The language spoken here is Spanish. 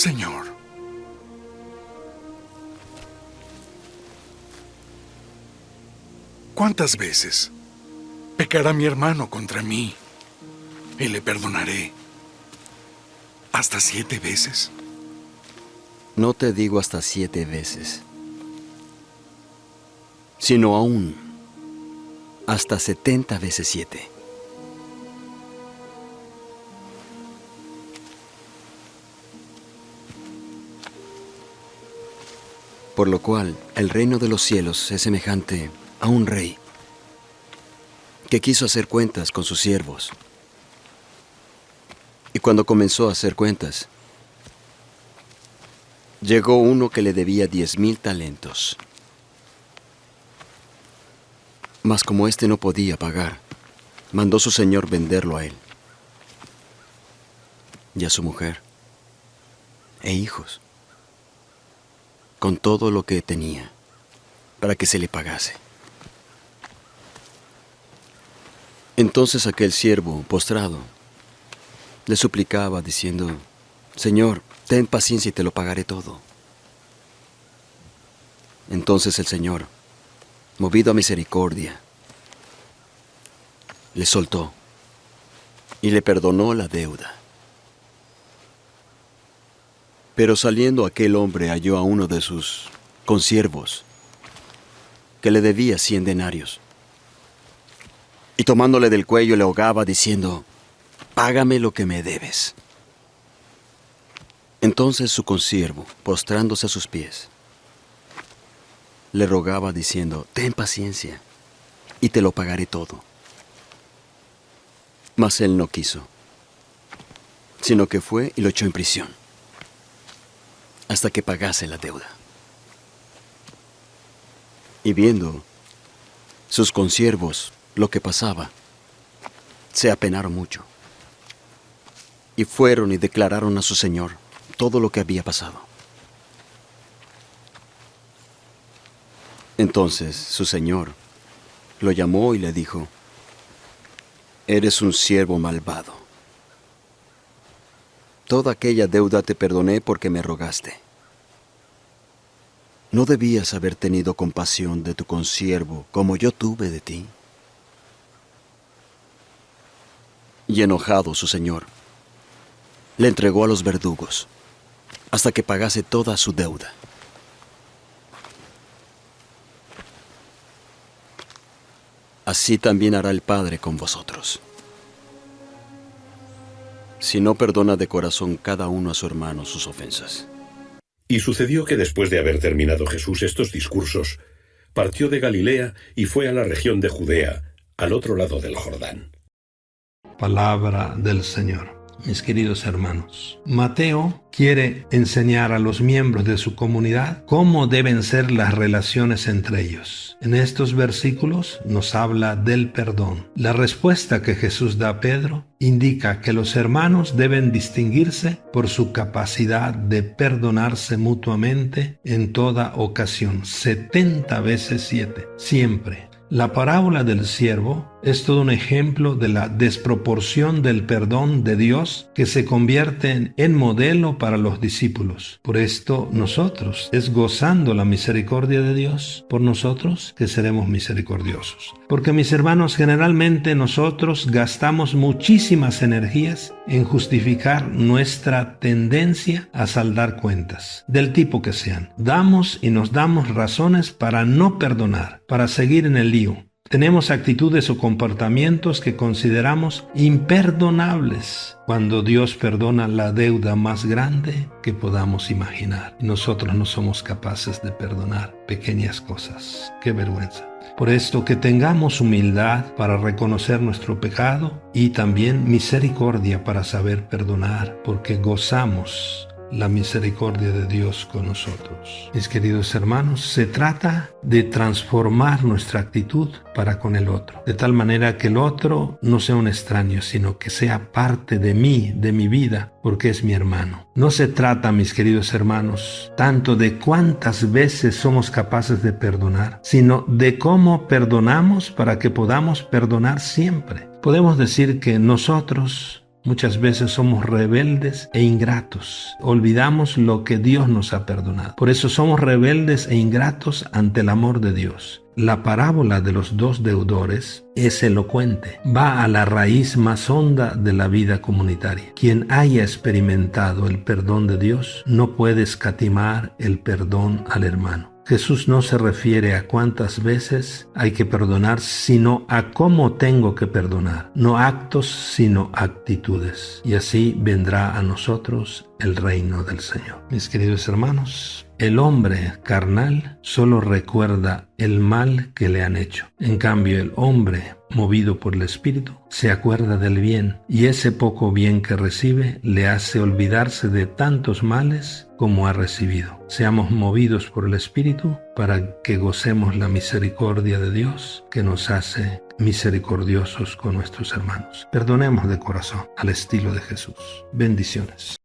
Señor, ¿cuántas veces pecará mi hermano contra mí y le perdonaré? ¿Hasta 7 veces? No te digo hasta 7 veces, sino aún hasta 70 veces 7. Por lo cual, el reino de los cielos es semejante a un rey que quiso hacer cuentas con sus siervos. Y cuando comenzó a hacer cuentas, llegó uno que le debía 10,000 talentos. Mas como éste no podía pagar, mandó su señor venderlo a él y a su mujer e hijos, con todo lo que tenía, para que se le pagase. Entonces aquel siervo, postrado, le suplicaba diciendo: Señor, ten paciencia y te lo pagaré todo. Entonces el Señor, movido a misericordia, le soltó y le perdonó la deuda. Pero saliendo aquel hombre halló a uno de sus consiervos que le debía 100 denarios. Y tomándole del cuello le ahogaba diciendo: Págame lo que me debes. Entonces su consiervo, postrándose a sus pies, le rogaba diciendo: Ten paciencia y te lo pagaré todo. Mas él no quiso, sino que fue y lo echó en prisión hasta que pagase la deuda. Y viendo sus consiervos lo que pasaba, se apenaron mucho y fueron y declararon a su señor todo lo que había pasado. Entonces su señor lo llamó y le dijo: Eres un siervo malvado. Toda aquella deuda te perdoné porque me rogaste. ¿No debías haber tenido compasión de tu consiervo como yo tuve de ti? Y enojado su señor, le entregó a los verdugos hasta que pagase toda su deuda. Así también hará el Padre con vosotros, si no perdona de corazón cada uno a su hermano sus ofensas. Y sucedió que después de haber terminado Jesús estos discursos, partió de Galilea y fue a la región de Judea, al otro lado del Jordán. Palabra del Señor. Mis queridos hermanos, Mateo quiere enseñar a los miembros de su comunidad cómo deben ser las relaciones entre ellos. En estos versículos nos habla del perdón. La respuesta que Jesús da a Pedro indica que los hermanos deben distinguirse por su capacidad de perdonarse mutuamente en toda ocasión, 70 veces 7, siempre. La parábola del siervo es todo un ejemplo de la desproporción del perdón de Dios que se convierte en modelo para los discípulos. Por esto nosotros, es gozando la misericordia de Dios por nosotros que seremos misericordiosos. Porque mis hermanos, generalmente nosotros gastamos muchísimas energías en justificar nuestra tendencia a saldar cuentas, del tipo que sean. Damos y nos damos razones para no perdonar, para seguir en el lío. Tenemos actitudes o comportamientos que consideramos imperdonables cuando Dios perdona la deuda más grande que podamos imaginar. Y nosotros no somos capaces de perdonar pequeñas cosas. ¡Qué vergüenza! Por esto, que tengamos humildad para reconocer nuestro pecado y también misericordia para saber perdonar, porque gozamos la misericordia de Dios con nosotros. Mis queridos hermanos, se trata de transformar nuestra actitud para con el otro, de tal manera que el otro no sea un extraño, sino que sea parte de mí, de mi vida, porque es mi hermano. No se trata, mis queridos hermanos, tanto de cuántas veces somos capaces de perdonar, sino de cómo perdonamos para que podamos perdonar siempre. Podemos decir que nosotros Muchas veces somos rebeldes e ingratos. Olvidamos lo que Dios nos ha perdonado. Por eso somos rebeldes e ingratos ante el amor de Dios. La parábola de los dos deudores es elocuente. Va a la raíz más honda de la vida comunitaria. Quien haya experimentado el perdón de Dios no puede escatimar el perdón al hermano. Jesús no se refiere a cuántas veces hay que perdonar, sino a cómo tengo que perdonar. No actos, sino actitudes. Y así vendrá a nosotros el reino del Señor. Mis queridos hermanos, el hombre carnal solo recuerda el mal que le han hecho. En cambio, el hombre movido por el Espíritu se acuerda del bien, y ese poco bien que recibe le hace olvidarse de tantos males como ha recibido. Seamos movidos por el Espíritu para que gocemos la misericordia de Dios, que nos hace misericordiosos con nuestros hermanos. Perdonemos de corazón al estilo de Jesús. Bendiciones.